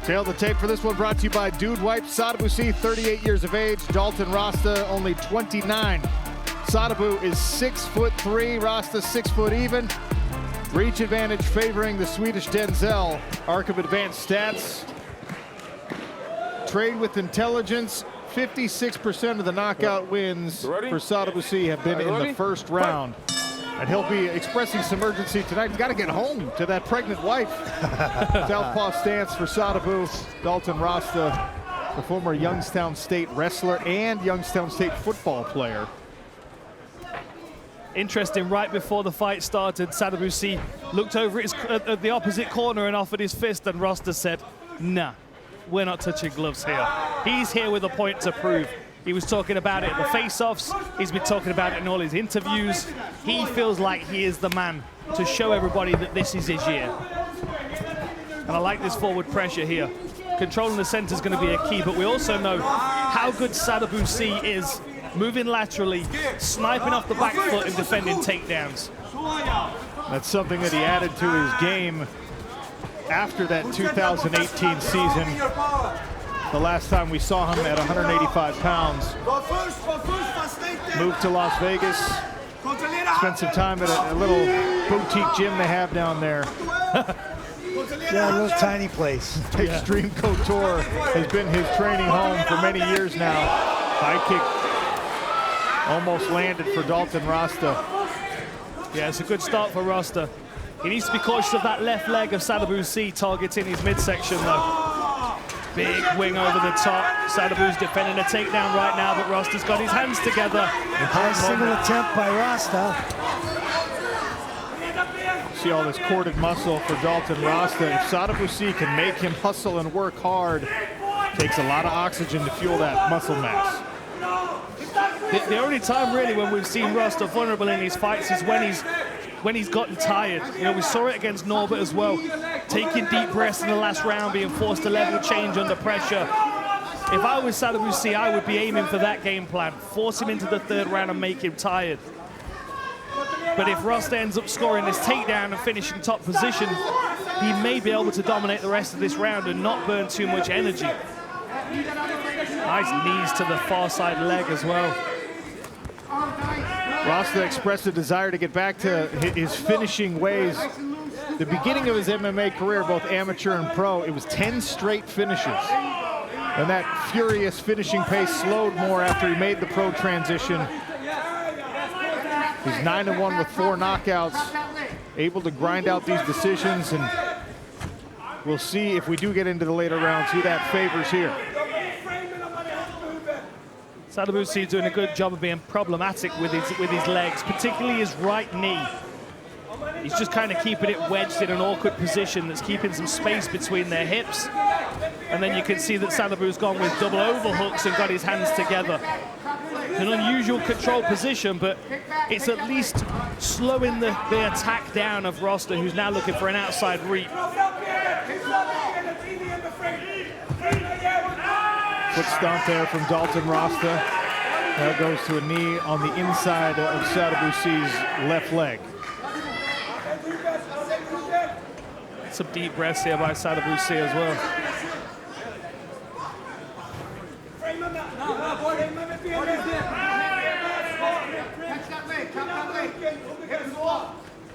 Tail the tape for this one brought to you by Dude Wipes. Sadibou, 38 years of age. Dalton Rosta, only 29. Sadibou is 6'3", Rosta 6 foot even. Reach advantage favoring the Swedish Denzel. Arc of advanced stats. Trade with intelligence. 56% of the knockout wins for Sadibou have been in the first round. And he'll be expressing some urgency tonight. He's got to get home to that pregnant wife. Southpaw stance for Sadibou. Dalton Rosta, the former Youngstown State wrestler and Youngstown State football player. Interesting, right before the fight started, Sadibou looked over at the opposite corner and offered his fist, and Rosta said, nah, we're not touching gloves here. He's here with a point to prove. He was talking about it at the face-offs. He's been talking about it in all his interviews. He feels like he is the man to show everybody that this is his year. And I like this forward pressure here. Controlling the center is going to be a key, but we also know how good Sadibou is moving laterally, sniping off the back foot and defending takedowns. That's something that he added to his game after that 2018 season. The last time we saw him at 185 pounds. Moved to Las Vegas. Spent some time at a little boutique gym they have down there. Yeah, a little tiny place. Extreme Couture has been his training home for many years now. High kick almost landed for Dalton Rosta. Yeah, it's a good start for Rosta. He needs to be cautious of that left leg of Sadibou targeting his midsection though. Big wing over the top. Sadibou's defending a takedown right now, but Rosta's got his hands together. High single attempt by Rosta. See all this corded muscle for Dalton Rosta. If Sadibou can make him hustle and work hard, takes a lot of oxygen to fuel that muscle mass. The only time really when we've seen Rosta vulnerable in these fights is when he's gotten tired. You know, we saw it against Norbert as well. Taking deep breaths in the last round, being forced to level change under pressure. If I was Sadibou, I would be aiming for that game plan. Force him into the third round and make him tired. But if Rosta ends up scoring this takedown and finishing top position, he may be able to dominate the rest of this round and not burn too much energy. Nice knees to the far side leg as well. Rosta expressed a desire to get back to his finishing ways. The beginning of his MMA career, both amateur and pro, it was 10 straight finishes. And that furious finishing pace slowed more after he made the pro transition. He's 9-1 with 4 knockouts, able to grind out these decisions, and we'll see if we do get into the later rounds who that favors here. Sadibou doing a good job of being problematic with his legs, particularly his right knee. He's just kind of keeping it wedged in an awkward position that's keeping some space between their hips. And then you can see that Sadibou's gone with double overhooks and got his hands together. An unusual control position, but it's at least slowing the attack down of Rosta, who's now looking for an outside reap. Foot stomp there from Dalton Rosta. That goes to a knee on the inside of Sadibou's left leg. Some deep breaths here by Sadibou as well.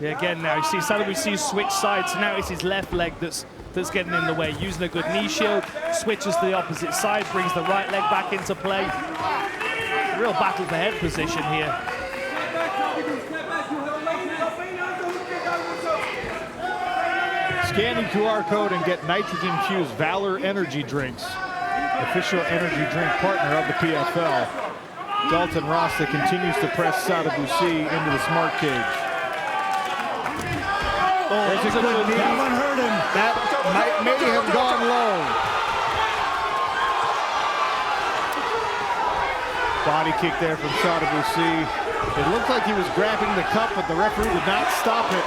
Yeah, again now you see Sadibou switch sides, so now it's his left leg that's getting in the way. Using a good knee shield, switches to the opposite side, brings the right leg back into play. A real battle for head position here. Scan the QR code and get nitrogen-infused Valor energy drinks. Official energy drink partner of the PFL. Dalton Rosta continues to press Sadibou into the smart cage. Oh, there's a good knee. That one hurt him. That may have gone low. Body kick there from Sadibou. It looked like he was grabbing the cup, but the referee did not stop it.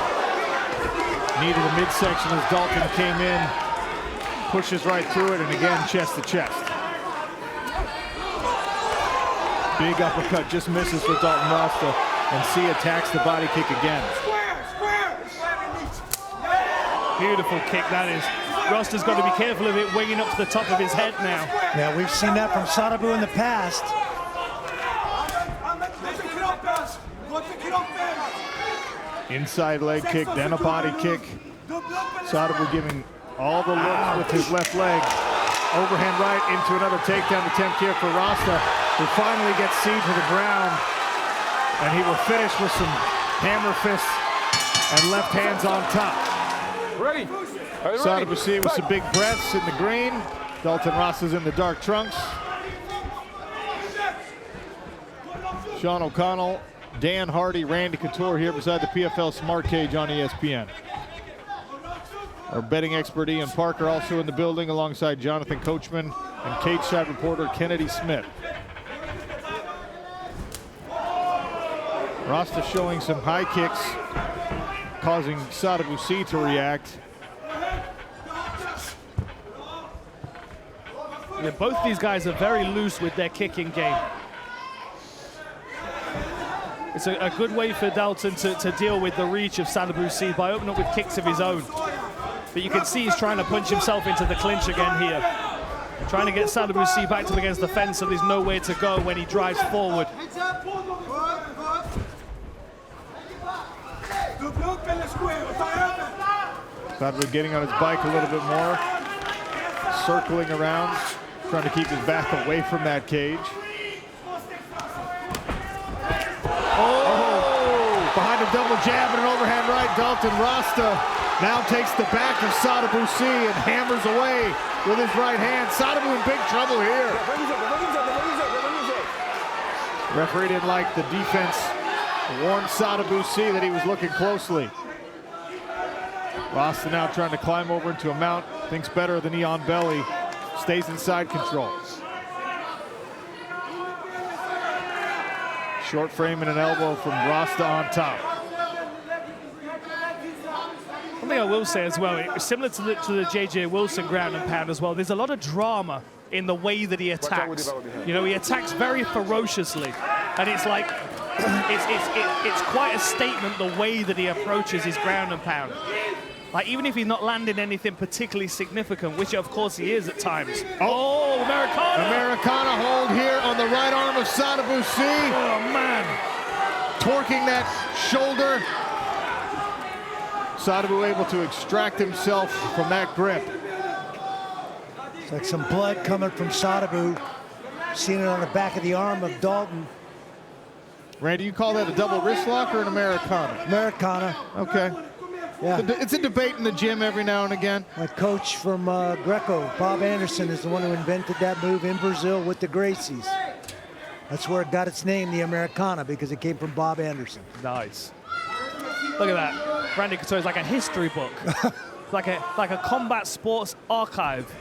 Knee to the midsection as Dalton came in, pushes right through it, and again, chest to chest. Big uppercut, just misses for Dalton Rosta, and C attacks the body kick again. Beautiful kick that is. Rosta's got to be careful of it winging up to the top of his head now. Yeah, we've seen that from Sadibou in the past. Inside leg kick, then a body kick. Sadibou giving all the looks with his left leg. Overhand right into another takedown attempt here for Rosta, who finally gets C to the ground. And he will finish with some hammer fists and left hands on top. Ready? Sadibou C with some big breaths in the green. Dalton Rosta's in the dark trunks. Sean O'Connell, Dan Hardy, Randy Couture here beside the PFL Smart Cage on ESPN. Our betting expert Ian Parker also in the building alongside Jonathan Coachman and cage side reporter Kennedy Smith. Rosta showing some high kicks, causing Sadibou C to react. Yeah, both these guys are very loose with their kicking game. It's a good way for Dalton to deal with the reach of Sadibou C by opening up with kicks of his own. But you can see he's trying to punch himself into the clinch again here. Trying to get Sadibou C backed up against the fence so there's nowhere to go when he drives forward. Sadibou getting on his bike a little bit more. Circling around, trying to keep his back away from that cage. Oh! Behind a double jab and an overhand right, Dalton Rosta now takes the back of Sadibou C and hammers away with his right hand. Sadibou in big trouble here. Referee didn't like the defense. Warned Sadibou C that he was looking closely. Rosta now trying to climb over into a mount. Thinks better of the knee on belly. Stays inside control. Short frame and an elbow from Rosta on top. One thing I will say as well, similar to the J.J. Wilson ground and pound as well, there's a lot of drama in the way that he attacks. You know, he attacks very ferociously, and it's like, it's quite a statement the way that he approaches his ground and pound. Like, even if he's not landing anything particularly significant, which of course he is at times. Oh, Americana! Americana hold here on the right arm of Sadibou C. Oh, man. Torquing that shoulder. Sadibou able to extract himself from that grip. It's like some blood coming from Sadibou. Seen it on the back of the arm of Dalton. Randy, you call that a double wrist lock or an Americana? Americana. Okay. Yeah. It's a debate in the gym every now and again. My coach from Greco, Bob Anderson, is the one who invented that move in Brazil with the Gracies. That's where it got its name, the Americana, because it came from Bob Anderson. Nice. Look at that. Randy Couture is like a history book. like a combat sports archive.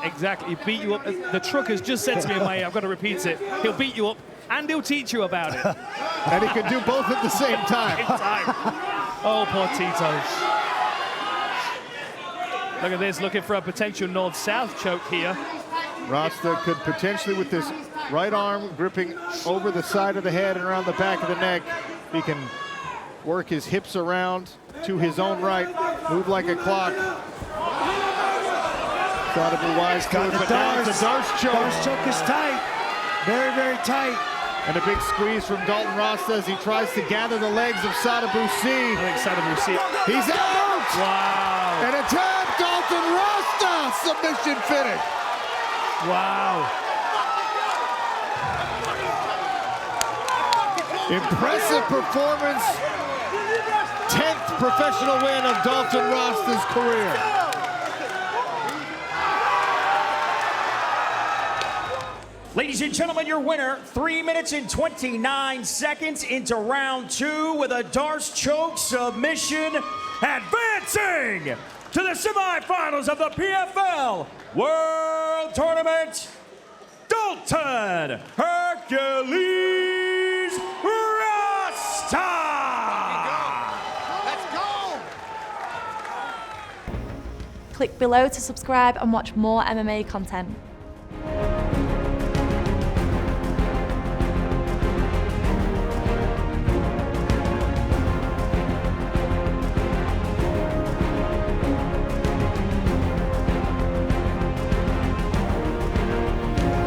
Exactly. He beat you up. The truck has just said to me in my ear, I've got to repeat it. He'll beat you up and he'll teach you about it. And he can do both at the same time. Oh, poor Tito. Look at this, looking for a potential north-south choke here. Rosta could potentially, with this right arm gripping over the side of the head and around the back of the neck, he can work his hips around to his own right, move like a clock. Sadibou wise to it, but now it's a Darce choke. Darce choke is tight. Very, very tight. And a big squeeze from Dalton Rosta as he tries to gather the legs of Sadibou C. I think Sadibou C. He's out! Wow. And a tap, Dalton Rosta! Submission finish. Wow. Impressive performance. 10th professional win of Dalton Rosta's career. Ladies and gentlemen, your winner, 3 minutes and 29 seconds into round 2 with a Darce choke submission, advancing to the semifinals of the PFL World Tournament, Dalton Hercules Rosta! Let's go! Click below to subscribe and watch more MMA content.